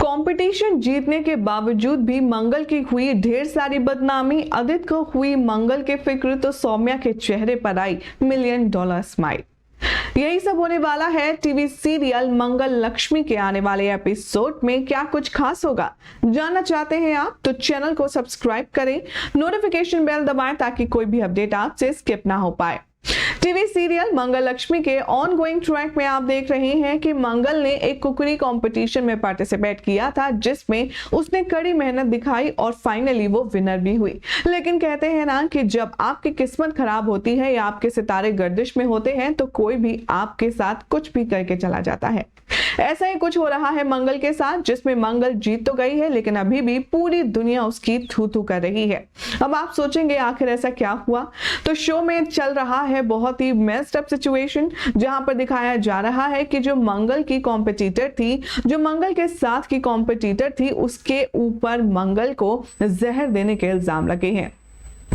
Competition जीतने के बावजूद भी मंगल की हुई ढेर सारी बदनामी, आदित्य को हुई मंगल की फिक्र तो सौम्या के चेहरे पर आई $1 मिलियन स्माइल। यही सब होने वाला है टीवी सीरियल मंगल लक्ष्मी के आने वाले एपिसोड में। क्या कुछ खास होगा, जानना चाहते हैं आप तो चैनल को सब्सक्राइब करें, नोटिफिकेशन बेल दबाएं ताकि कोई भी अपडेट आपसे स्किप ना हो पाए। टीवी सीरियल मंगल लक्ष्मी के ऑनगोइंग ट्रैक में आप देख रहे हैं कि मंगल ने एक कुकरी कंपटीशन में पार्टिसिपेट किया था, जिसमें उसने कड़ी मेहनत दिखाई और फाइनली वो विनर भी हुई। लेकिन कहते हैं ना कि जब आपकी किस्मत खराब होती है या आपके सितारे गर्दिश में होते हैं तो कोई भी आपके साथ कुछ भी करके चला जाता है। ऐसा ही कुछ हो रहा है मंगल के साथ, जिसमें मंगल जीत तो गई है लेकिन अभी भी पूरी दुनिया उसकी थू थू कर रही है। अब आप सोचेंगे आखिर ऐसा क्या हुआ, तो शो में चल रहा है बहुत ही मेस्ड अप सिचुएशन, जहां पर दिखाया जा रहा है कि जो मंगल की कॉम्पिटिटर थी, जो मंगल के साथ की कॉम्पिटिटर थी, उसके ऊपर मंगल को जहर देने के इल्जाम लगे हैं।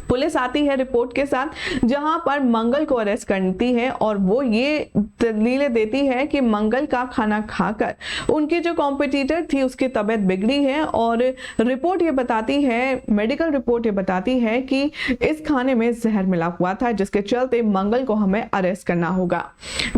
पुलिस आती है रिपोर्ट के साथ, जहां पर मंगल को अरेस्ट करती है और वो ये दलीलें देती है कि मंगल का खाना खाकर उनकी जो कॉम्पिटिटर थी उसकी तबीयत बिगड़ी है और रिपोर्ट ये बताती है, मेडिकल रिपोर्ट ये बताती है कि इस खाने में जहर मिला हुआ था, जिसके चलते मंगल को हमें अरेस्ट करना होगा।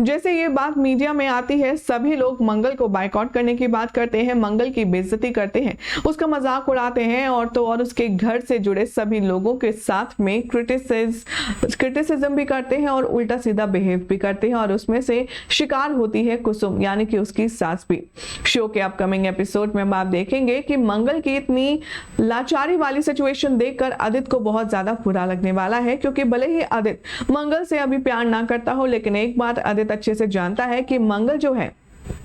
जैसे ये बात मीडिया में आती है, सभी लोग मंगल को बायकॉट करने की बात करते हैं, मंगल की बेइज्जती करते हैं, उसका मजाक उड़ाते हैं और उसके घर से जुड़े सभी लोगों के साथ में क्रिटिसिज्म भी करते हैं और उल्टा सीधा बिहेव भी करते हैं, और उसमें से शिकार होती है कुसुम, यानी कि उसकी सास भी। शो के अपकमिंग एपिसोड में आप देखेंगे कि मंगल की इतनी लाचारी वाली सिचुएशन देखकर आदित्य को बहुत ज्यादा बुरा लगने वाला है, क्योंकि भले ही आदित्य मंगल से अभी प्यार ना करता हो, लेकिन एक बात आदित्य अच्छे से जानता है कि मंगल जो है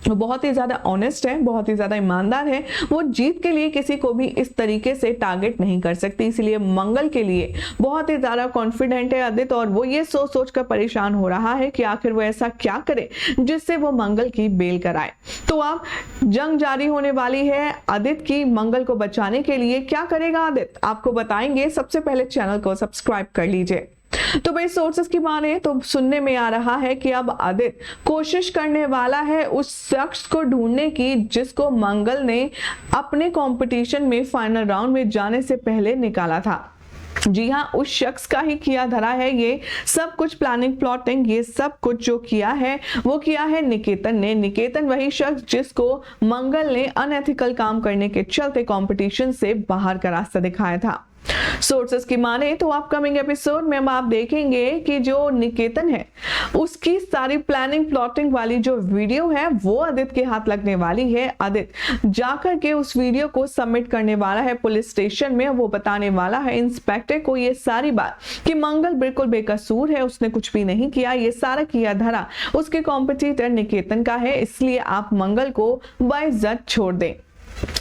वो बहुत ही ज्यादा ऑनेस्ट है, बहुत ही ज्यादा ईमानदार है। वो जीत के लिए किसी को भी इस तरीके से टारगेट नहीं कर सकती, इसलिए मंगल के लिए बहुत ही ज्यादा कॉन्फिडेंट है आदित्य, और वो ये सोच कर परेशान हो रहा है कि आखिर वो ऐसा क्या करे जिससे वो मंगल की बेल कराए। तो अब जंग जारी होने वाली है आदित्य की मंगल को बचाने के लिए। क्या करेगा आदित्य, आपको बताएंगे। सबसे पहले चैनल को सब्सक्राइब कर लीजिए। तो भाई सोर्सेस की माने तो सुनने में आ रहा है कि अब आदित्य कोशिश करने वाला है उस शख्स को ढूंढने की जिसको मंगल ने अपने कंपटीशन में फाइनल राउंड में जाने से पहले निकाला था। जी हाँ, उस शख्स का ही किया धरा है ये सब कुछ, प्लानिंग प्लॉटिंग, ये सब कुछ जो किया है वो किया है निकेतन ने। निकेतन वही शख्स जिसको मंगल ने अनएथिकल काम करने के चलते कंपटीशन से बाहर का रास्ता दिखाया था। सोर्सेस की माने तो अपकमिंग एपिसोड में हम आप देखेंगे कि जो निकेतन है उसकी सारी प्लानिंग प्लॉटिंग वाली जो वीडियो है वो आदित्य के हाथ लगने वाली है। आदित्य जाकर के उस वीडियो को सबमिट करने वाला है पुलिस स्टेशन में। वो बताने वाला है इंस्पेक्टर को ये सारी बात कि मंगल बिल्कुल बेकसूर है, उसने कुछ भी नहीं किया, ये सारा किया धरा उसके कॉम्पिटिटर निकेतन का है, इसलिए आप मंगल को बाइज्जत छोड़ दें।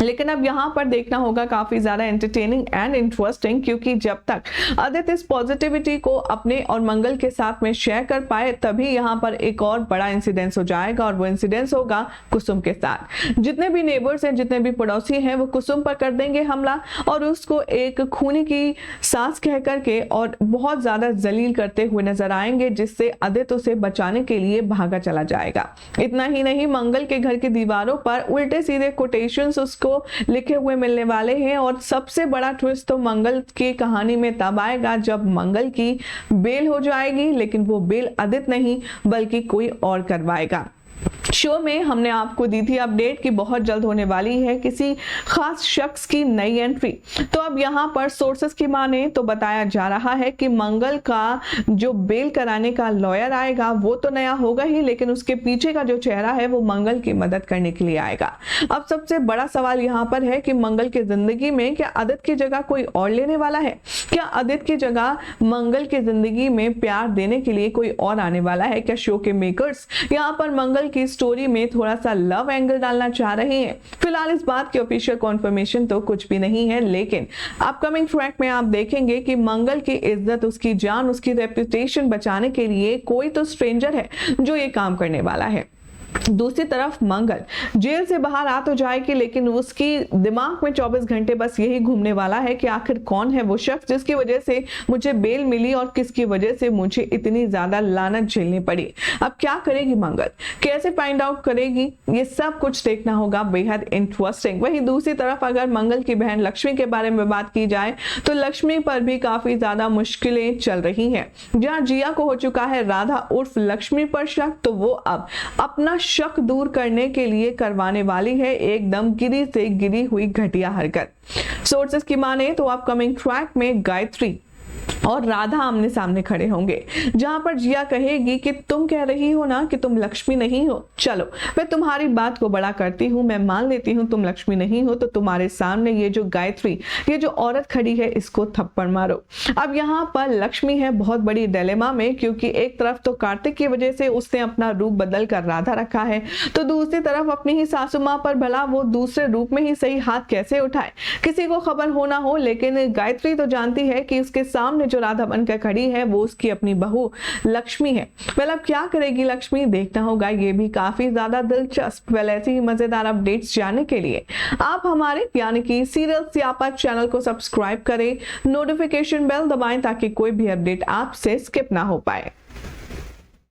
लेकिन अब यहाँ पर देखना होगा काफी ज्यादा एंटरटेनिंग एंड इंटरेस्टिंग, क्योंकि जब तक आदित्य इस पॉजिटिविटी को अपने और मंगल के साथ में शेयर कर पाए तभी यहाँ पर एक और बड़ा इंसिडेंस हो जाएगा, और वो इंसिडेंस होगा कुसुम के साथ। जितने भी नेबर्स हैं, जितने भी पड़ोसी हैं, वो कुसुम पर कर देंगे हमला और उसको एक खूनी की सांस कह करके और बहुत ज्यादा जलील करते हुए नजर आएंगे, जिससे आदित्य उसे बचाने के लिए भागा चला जाएगा। इतना ही नहीं, मंगल के घर की दीवारों पर उल्टे सीधे कोटेशंस उसको लिखे हुए मिलने वाले हैं, और सबसे बड़ा ट्विस्ट तो मंगल की कहानी में तब आएगा जब मंगल की बेल हो जाएगी, लेकिन वो बेल आदित्य नहीं बल्कि कोई और करवाएगा। शो में हमने आपको दी थी अपडेट कि बहुत जल्द होने वाली है किसी खास शख्स की नई एंट्री। तो अब यहाँ पर सोर्सेस की माने तो बताया जा रहा है कि मंगल का जो बेल कराने का लॉयर आएगा वो तो नया होगा ही, लेकिन उसके पीछे का जो चेहरा है वो मंगल की मदद करने के लिए आएगा। अब सबसे बड़ा सवाल यहाँ पर है कि मंगल की जिंदगी में क्या आदित्य की जगह कोई और लेने वाला है? क्या आदित्य की जगह मंगल की जिंदगी में प्यार देने के लिए कोई और आने वाला है? क्या शो के मेकर्स यहाँ पर मंगल की स्टोरी में थोड़ा सा लव एंगल डालना चाह रहे हैं? फिलहाल इस बात की ऑफिशियल कॉन्फर्मेशन तो कुछ भी नहीं है, लेकिन अपकमिंग ट्रैक में आप देखेंगे कि मंगल की इज्जत, उसकी जान, उसकी रेपुटेशन बचाने के लिए कोई तो स्ट्रेंजर है जो ये काम करने वाला है। दूसरी तरफ मंगल जेल से बाहर आ तो जाएगी, लेकिन उसकी दिमाग में 24 घंटे बस यही घूमने वाला है कि आखिर कौन है वो शख्स जिसकी वजह से मुझे बेल मिली और किसकी वजह से मुझे इतनी ज्यादा लानत झेलनी पड़ी। अब क्या करेगी मंगल, कैसे फाइंड आउट करेगी, ये सब कुछ देखना होगा, बेहद इंटरेस्टिंग। वहीं दूसरी तरफ अगर मंगल की बहन लक्ष्मी के बारे में बात की जाए तो लक्ष्मी पर भी काफी ज्यादा मुश्किलें चल रही हैं। जहां जिया को हो चुका है राधा उर्फ लक्ष्मी पर शक, तो वो अब अपना शक दूर करने के लिए करवाने वाली है एकदम गिरी से गिरी हुई घटिया हरकत। सोर्सेस की माने तो अपकमिंग ट्रैक में गायत्री और राधा आमने सामने खड़े होंगे, जहां पर जिया कहेगी कि तुम कह रही हो ना कि तुम लक्ष्मी नहीं हो, चलो मैं तुम्हारी बात को बड़ा करती हूँ, मैं मान लेती हूँ तुम लक्ष्मी नहीं हो, तो तुम्हारे सामने ये जो गायत्री, ये जो औरत खड़ी है, इसको थप्पड़ मारो। अब यहाँ पर लक्ष्मी है बहुत बड़ी डिलेमा में, क्योंकि एक तरफ तो कार्तिक की वजह से उसने अपना रूप बदल कर राधा रखा है, तो दूसरी तरफ अपनी ही सासू माँ पर भला वो दूसरे रूप में ही सही हाथ कैसे उठाए, किसी को खबर हो ना हो। लेकिन गायत्री तो जानती है कि उसके सामने जो राधा बनकर खड़ी है वो उसकी अपनी बहू लक्ष्मी है। अब क्या करेगी लक्ष्मी, देखना होगा, ये भी काफी ज्यादा दिलचस्प। ऐसी ही मजेदार अपडेट्स जानने के लिए आप हमारे यानी कि सीरियल स्यापा चैनल को सब्सक्राइब करें, नोटिफिकेशन बेल दबाएं ताकि कोई भी अपडेट आपसे स्किप ना हो पाए।